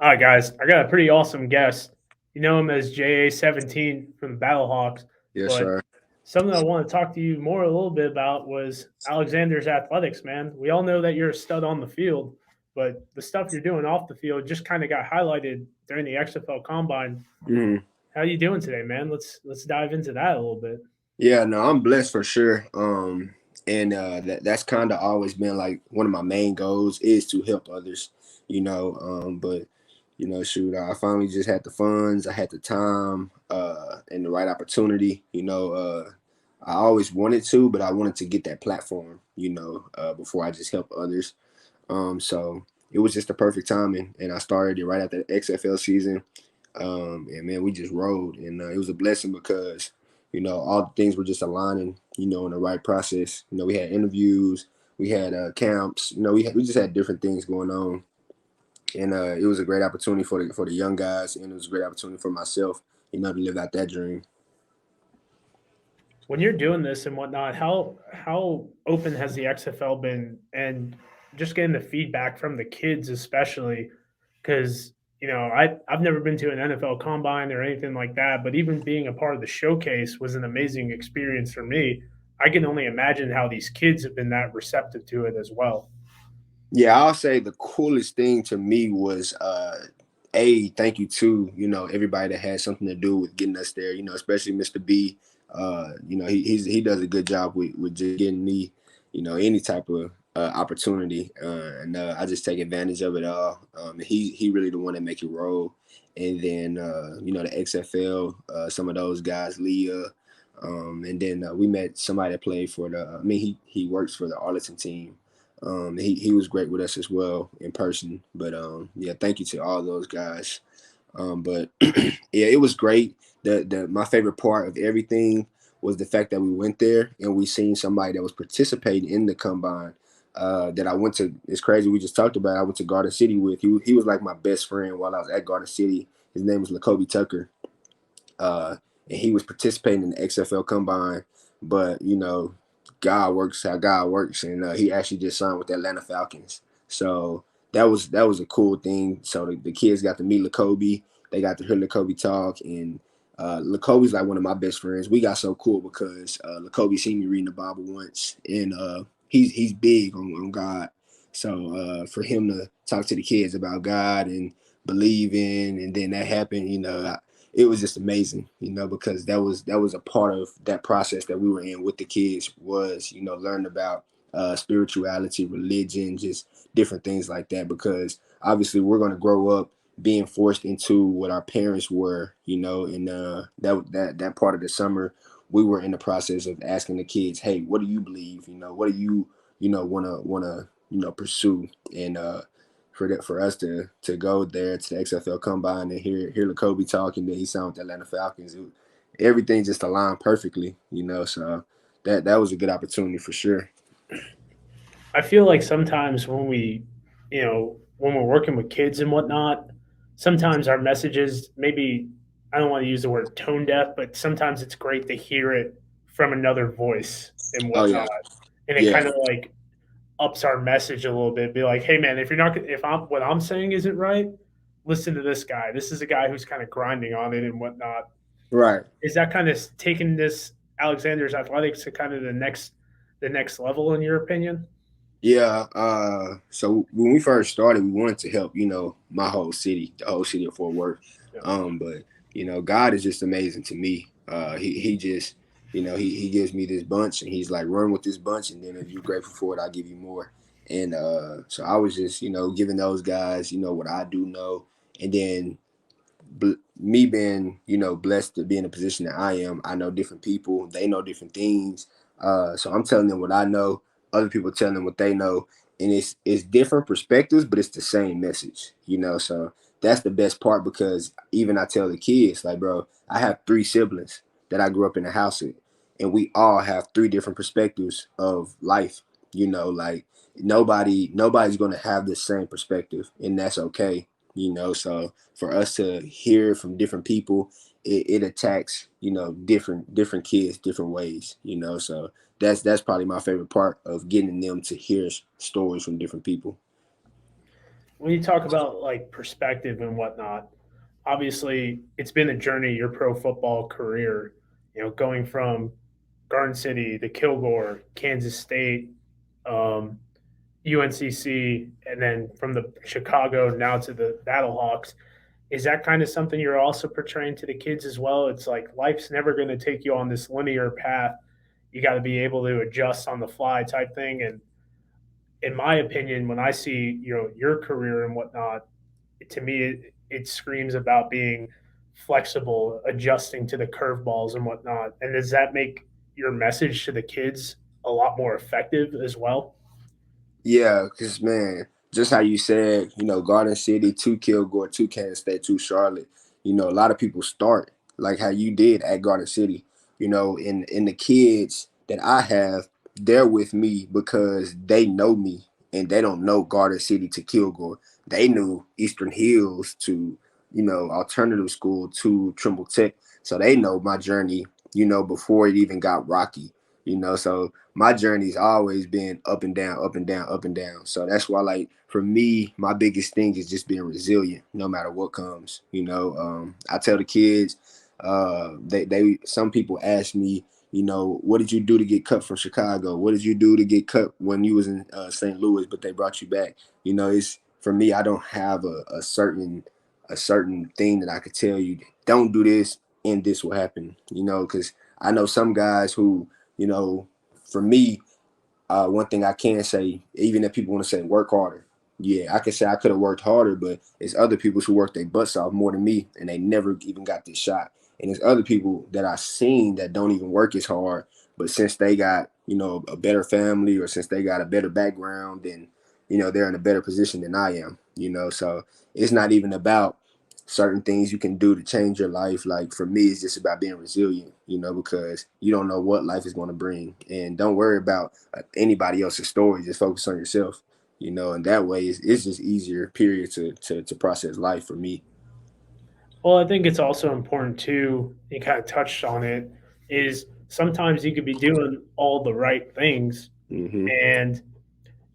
All right, guys, I got a pretty awesome guest. You know him as JA17 from the Battlehawks, Yes, but sir. something I want to talk to you more a little bit about was Alexander's athletics, man. We all know that you're a stud on the field, but the stuff you're doing off the field just kind of got highlighted during the XFL Combine. Mhm. How you doing today, man? Let's dive into that a little bit. Yeah, no, I'm blessed for sure. And that's kind of always been like one of my main goals is to help others, But shoot, I finally just had the funds, I had the time, and the right opportunity. I always wanted to, but I wanted to get that platform, before I just help others. So it was just the perfect timing, and I started it right after the XFL season. And man, we just rode, and it was a blessing because all the things were just aligning, in the right process. We had interviews, we had camps, we just had different things going on, and it was a great opportunity for the young guys, and it was a great opportunity for myself, to live out that dream. When you're doing this and whatnot, how open has the XFL been, and just getting the feedback from the kids, especially because I've never been to an NFL Combine or anything like that, but even being a part of the showcase was an amazing experience for me. I can only imagine how these kids have been that receptive to it as well. Yeah, I'll say the coolest thing to me was thank you to, everybody that had something to do with getting us there, especially Mr. B. He does a good job with just getting me, any type of opportunity. And I just take advantage of it all. He really the one that make it roll. And then the XFL, some of those guys, Leah. And then we met somebody that played for he works for the Arlington team. He was great with us as well in person. But yeah, thank you to all those guys. But yeah, it was great. The my favorite part of everything was the fact that we went there and we seen somebody that was participating in the combine. That I went to. It's crazy. We just talked about. I went to Garden City with. He was like my best friend while I was at Garden City. His name was Lakobe Tucker. Uh, and he was participating in the XFL combine. But God works how God works, and he actually just signed with the Atlanta Falcons. So that was a cool thing. So the kids got to meet Lakobe. They got to hear Lakobe talk, and Lakobe's like one of my best friends. We got so cool because Lakobe seen me reading the Bible once, and he's big on God. So for him to talk to the kids about God and believing, and then that happened, it was just amazing, because that was a part of that process that we were in with the kids was, learning about spirituality, religion, just different things like that. Because obviously we're going to grow up being forced into what our parents were, and that part of the summer we were in the process of asking the kids, hey, what do you believe? What do you wanna pursue? And for us to go there to the XFL Combine and hear Lakobe talking, that he signed with the Atlanta Falcons. Everything just aligned perfectly, So that was a good opportunity for sure. I feel like sometimes when we're working with kids and whatnot, sometimes our messages maybe I don't want to use the word tone deaf, but sometimes it's great to hear it from another voice and Oh whatnot, yeah, and it yeah, kind of like ups our message a little bit. Be like, hey man, if I'm what I'm saying isn't right, listen to this guy. This is a guy who's kind of grinding on it and whatnot. right. Is that kind of taking this Alexander's athletics to kind of the next level in your opinion? Yeah. So when we first started, we wanted to help, my whole city, the whole city of Fort Worth. Yeah. But God is just amazing to me. He just, he gives me this bunch, and he's like, run with this bunch, and then if you're grateful for it, I'll give you more. And so I was just, giving those guys, what I do know, and then me being, blessed to be in a position that I am. I know different people. They know different things. So I'm telling them what I know. Other people telling them what they know, and it's different perspectives, but it's the same message. So that's the best part because even I tell the kids, like, bro, I have three siblings that I grew up in the house with, and we all have three different perspectives of life. Like nobody's gonna have the same perspective, and that's okay. So for us to hear from different people, it attacks different kids different ways. So that's probably my favorite part of getting them to hear stories from different people. when you talk about like perspective and whatnot, obviously it's been a journey your pro football career. Going from Garden City to Kilgore, Kansas State, um, UNCC, and then from the Chicago now to the Battlehawks. Is that kind of something you're also portraying to the kids as well? It's like life's never going to take you on this linear path. You got to be able to adjust on the fly type thing. And in my opinion, when I see your career and whatnot, to me it screams about being flexible, adjusting to the curveballs and whatnot. And does that make your message to the kids a lot more effective as well? Yeah, because man, just how you said, Garden City, two Kilgore, two Kansas State, two Charlotte. A lot of people start like how you did at Garden City. In the kids that I have, they're with me because they know me and they don't know Garden City to Kilgore. They knew Eastern Hills to, alternative school to Trimble Tech. So they know my journey, before it even got rocky. So my journey's always been up and down, up and down, up and down. So that's why, like, for me, my biggest thing is just being resilient, no matter what comes. I tell the kids, they some people ask me, what did you do to get cut from Chicago? What did you do to get cut when you was in St. Louis, but they brought you back? It's for me. I don't have a certain thing that I could tell you. Don't do this, and this will happen. Because I know some guys who, for me, one thing I can say, even if people want to say work harder, yeah, I could say I could have worked harder, but it's other people who work their butts off more than me, and they never even got this shot. And there's other people that I've seen that don't even work as hard, but since they got, a better family or since they got a better background, then, they're in a better position than I am, So it's not even about certain things you can do to change your life. Like for me, it's just about being resilient, because you don't know what life is going to bring. And don't worry about anybody else's story. Just focus on yourself, and that way it's just easier, period, to process life for me. Well, I think it's also important too, you kind of touched on it, is sometimes you could be doing all the right things Hmm. and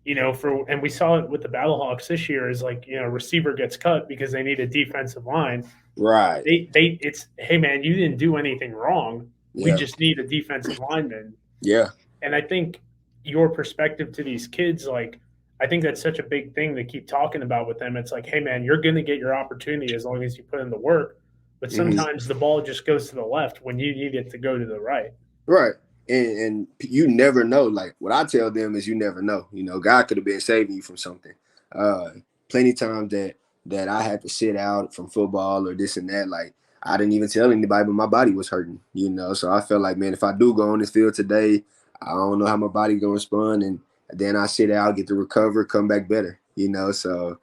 and we saw it with the Battlehawks this year is like, receiver gets cut because they need a defensive line. Right. It's, hey man, you didn't do anything wrong. We Yeah. just need a defensive lineman. Yeah. And I think your perspective to these kids, like, I think that's such a big thing to keep talking about with them. It's like, hey man, you're going to get your opportunity as long as you put in the work. But Hmm. sometimes the ball just goes to the left when you need it to go to the right. Right. And you never know. Like what I tell them is you never know. God could have been saving you from something. Uh Plenty times that I had to sit out from football or this and that. Like I didn't even tell anybody, but my body was hurting, So I felt like, man, if I do go on this field today, I don't know how my body gonna respond, and then I sit out, get to recover, come back better, So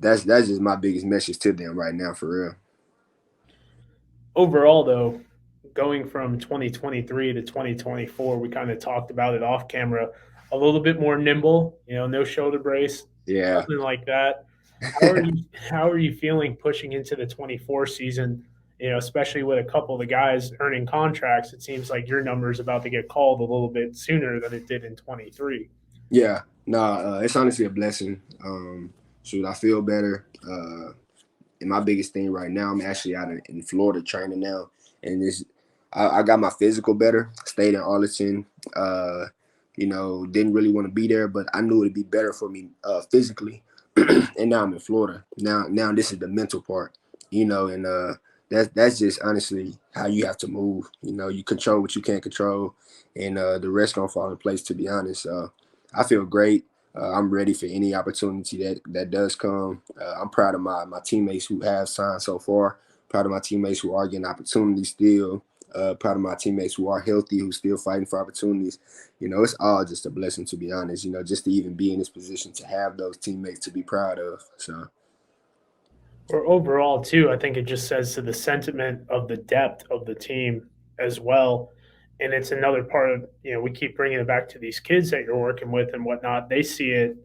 that's just my biggest message to them right now, for real. Overall, though, going from 2023 to 2024, we kind of talked about it off camera, a little bit more nimble, no shoulder brace, Yeah. something like that. How are you feeling pushing into the 24 season? Especially with a couple of the guys earning contracts, it seems like your number is about to get called a little bit sooner than it did in 23. Yeah, no, it's honestly a blessing. Shoot, I feel better. And my biggest thing right now, I'm actually out in Florida training now, and I got my physical better. Stayed in Arlington. Didn't really want to be there, but I knew it'd be better for me physically. And now I'm in Florida. Now this is the mental part, and that's just honestly how you have to move. You control what you can't control, and the rest gonna fall in place. To be honest, I feel great. I'm ready for any opportunity that does come. I'm proud of my teammates who have signed so far. Proud of my teammates who are getting opportunities still. Proud of my teammates who are healthy, who still fighting for opportunities. It's all just a blessing, to be honest. Just to even be in this position to have those teammates to be proud of. So Or overall, too, I think it just says to the sentiment of the depth of the team as well. And it's another part of, we keep bringing it back to these kids that you're working with and whatnot. They see it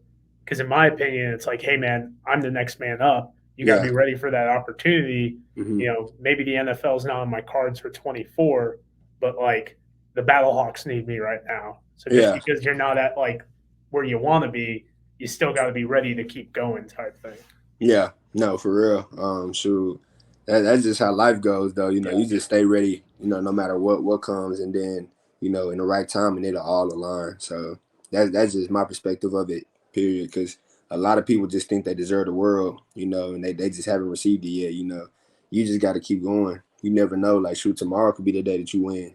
because, in my opinion, it's like, hey, man, I'm the next man up. You got to yeah. be ready for that opportunity. Hmm. Maybe the NFL is not on my cards for 24, but like the Battlehawks need me right now. So just Yeah. because you're not at like where you want to be, you still got to be ready to keep going type thing. Yeah, no, for real. Shoot, that's just how life goes, though. You know, Yeah. you just stay ready. You know, no matter what comes, and then in the right time, and it'll all align. So that's just my perspective of it. Period. Because a lot of people just think they deserve the world. And they just haven't received it yet. You just got to keep going. You never know. Like, shoot, tomorrow could be the day that you win.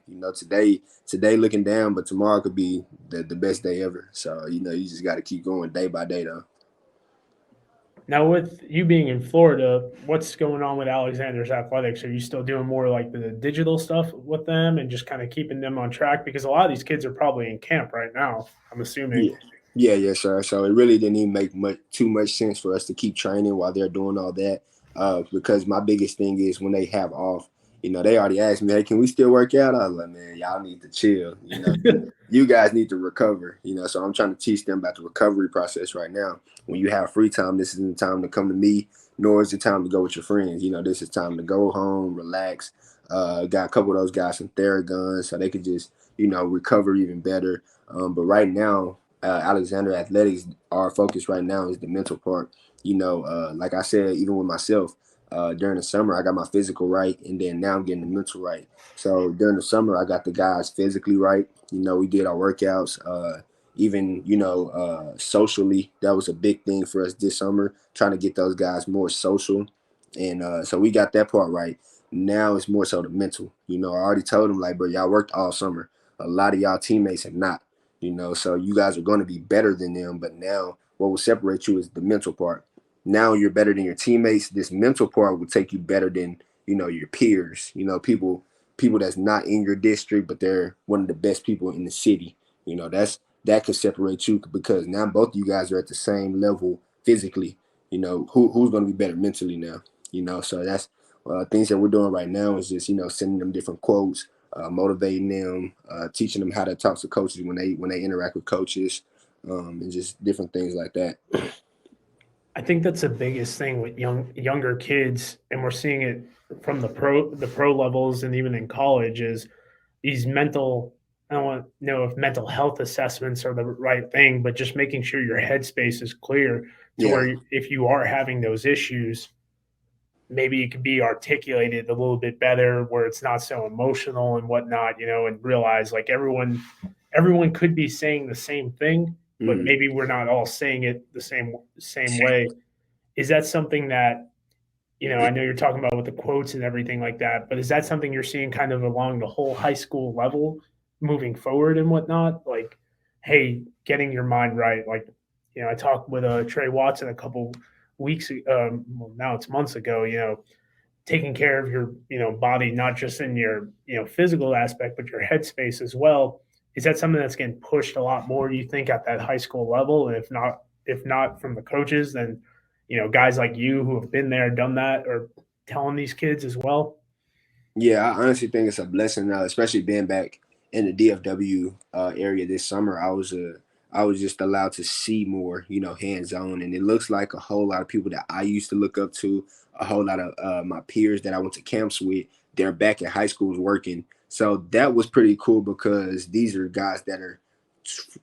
Today looking down, but tomorrow could be the best day ever. So you just got to keep going day by day, though. Now, with you being in Florida, what's going on with Alexander's athletics? Are you still doing more like the digital stuff with them and just kind of keeping them on track? Because a lot of these kids are probably in camp right now, I'm assuming. Yeah. Yeah, yes, sir. So it really didn't even make too much sense for us to keep training while they're doing all that. Because my biggest thing is when they have off, they already asked me, hey, can we still work out? I was like, man, y'all need to chill. You guys need to recover. So I'm trying to teach them about the recovery process right now. When you have free time, this isn't the time to come to me, nor is it time to go with your friends. This is time to go home, relax. Got a couple of those guys some Theraguns so they could just, recover even better. But right now, Alexander Athletics, our focus right now is the mental part. Like I said, even with myself, during the summer, I got my physical right, and then now I'm getting the mental right. So during the summer, I got the guys physically right. We did our workouts. Even socially, that was a big thing for us this summer, trying to get those guys more social, and so we got that part right. Now it's more so the mental. I already told them, like, bro, y'all worked all summer. A lot of y'all teammates have not. So you guys are going to be better than them. But now what will separate you is the mental part. Now you're better than your teammates. This mental part will take you better than, your peers, people that's not in your district, but they're one of the best people in the city. That could separate you because now both of you guys are at the same level physically. Who's going to be better mentally now? So that's things that we're doing right now is just, sending them different quotes, motivating them, teaching them how to talk to coaches when they interact with coaches, and just different things like that. I think that's the biggest thing with younger kids, and we're seeing it from the pro levels and even in college is these mental. I don't want to know if mental health assessments are the right thing, but just making sure your headspace is clear to Yeah, where if you are having those issues, maybe it could be articulated a little bit better where it's not so emotional and whatnot, and realize like everyone could be saying the same thing, but mm-hmm. maybe we're not all saying it the same way. Is that something that, I know you're talking about with the quotes and everything like that, but is that something you're seeing kind of along the whole high school level moving forward and whatnot? Like, hey, getting your mind right. Like, I talked with Trey Watson a couple weeks, well, now it's months ago, taking care of your, body, not just in your, physical aspect, but your headspace as well. Is that something that's getting pushed a lot more, do you think, at that high school level? And if not from the coaches, then, guys like you who have been there, done that, are telling these kids as well? Yeah, I honestly think it's a blessing, especially being back in the DFW area this summer. I was just allowed to see more, hands on, and it looks like a whole lot of people that I used to look up to, a whole lot of my peers that I went to camps with. They're back at high schools working, so that was pretty cool because these are guys that are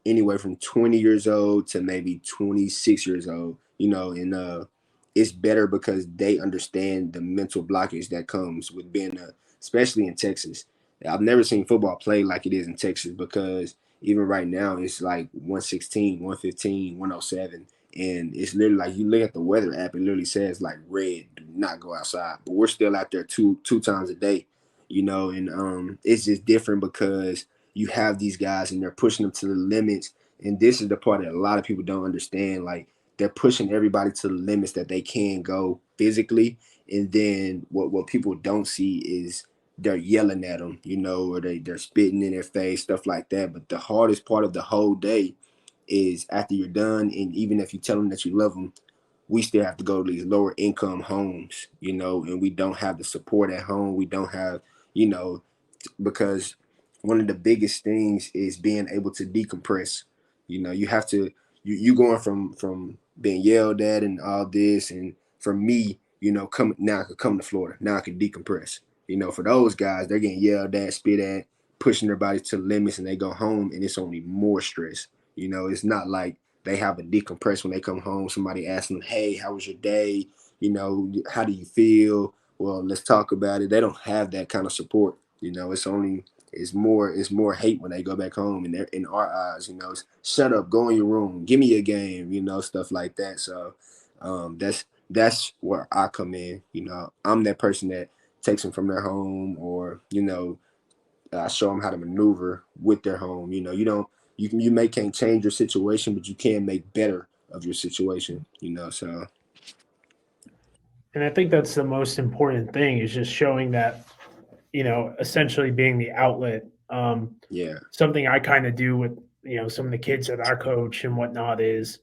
anywhere from 20 years old to maybe 26 years old, and it's better because they understand the mental blockage that comes with being especially in Texas. I've never seen football play like it is in Texas because even right now it's like 116, 115, 107. And it's literally like you look at the weather app, it literally says like red, do not go outside. But we're still out there two times a day, and it's just different because you have these guys and they're pushing them to the limits. And this is the part that a lot of people don't understand. Like they're pushing everybody to the limits that they can go physically. And then what people don't see is they're yelling at them, or they're spitting in their face, stuff like that. But the hardest part of the whole day is after you're done, and even if you tell them that you love them, we still have to go to these lower income homes, and we don't have the support at home. We don't have, you know, because one of the biggest things is being able to decompress. You have to you going from being yelled at and all this, and for me, come now I could come to Florida. Now I can decompress. For those guys, they're getting yelled at, spit at, pushing their bodies to the limits, and they go home and it's only more stress. It's not like they have a decompress when they come home. Somebody asks them, "Hey, how was your day? You know, how do you feel? Well, let's talk about it." They don't have that kind of support. You know, it's more hate when they go back home, and they're in our eyes. You know, it's, shut up, go in your room, give me a game. You know, stuff like that. So that's where I come in. You know, I'm that person that takes them from their home, or I show them how to maneuver with their home. You know, you may can't change your situation, but you can make better of your situation. You know, so And I think that's the most important thing is just showing that, essentially being the outlet. yeah, Something I kind of do with, some of the kids that I coach and whatnot is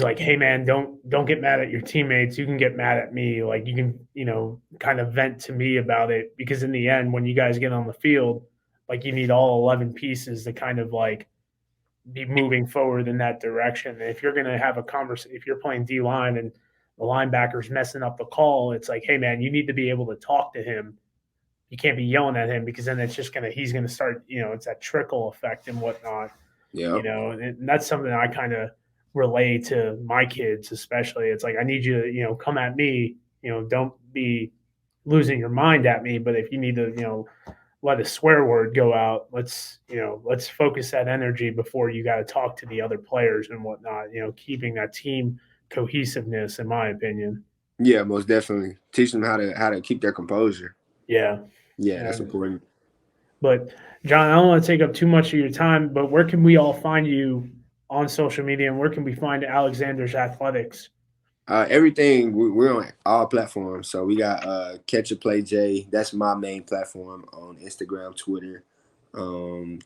like, hey man, don't get mad at your teammates. You can get mad at me. Like you can, kind of vent to me about it because in the end, when you guys get on the field, like you need all 11 pieces to kind of like be moving forward in that direction. And if you're going to have a conversation, if you're playing D line and the linebacker's messing up the call, it's like, hey man, you need to be able to talk to him. You can't be yelling at him because then he's gonna start, it's that trickle effect and whatnot, yeah, and that's something I kind of relay to my kids, especially. It's like, I need you to, come at me, don't be losing your mind at me. But if you need to, let a swear word go out, let's focus that energy before you got to talk to the other players and whatnot, keeping that team cohesiveness, in my opinion. yeah, most definitely. Teach them how to keep their composure. Yeah. Yeah, that's And important. But John, I don't want to take up too much of your time, but where can we all find you on social media, and where can we find Alexander's Athletics? Everything we're on all platforms. So we got Catch a Play J. That's my main platform on Instagram, Twitter,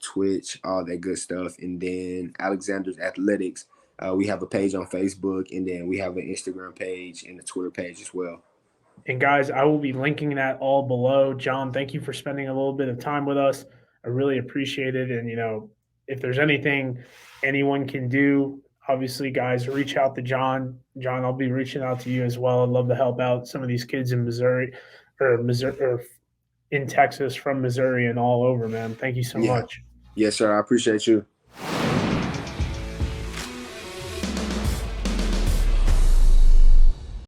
Twitch, all that good stuff. And then Alexander's Athletics. We have a page on Facebook, and then we have an Instagram page and a Twitter page as well. And guys, I will be linking that all below. John, thank you for spending a little bit of time with us. I really appreciate it. And if there's anything anyone can do, obviously, guys, reach out to John. John, I'll be reaching out to you as well. I'd love to help out some of these kids in Missouri, or in Texas, from Missouri and all over, man. Thank you so Yeah. much. Yes, sir. I appreciate you.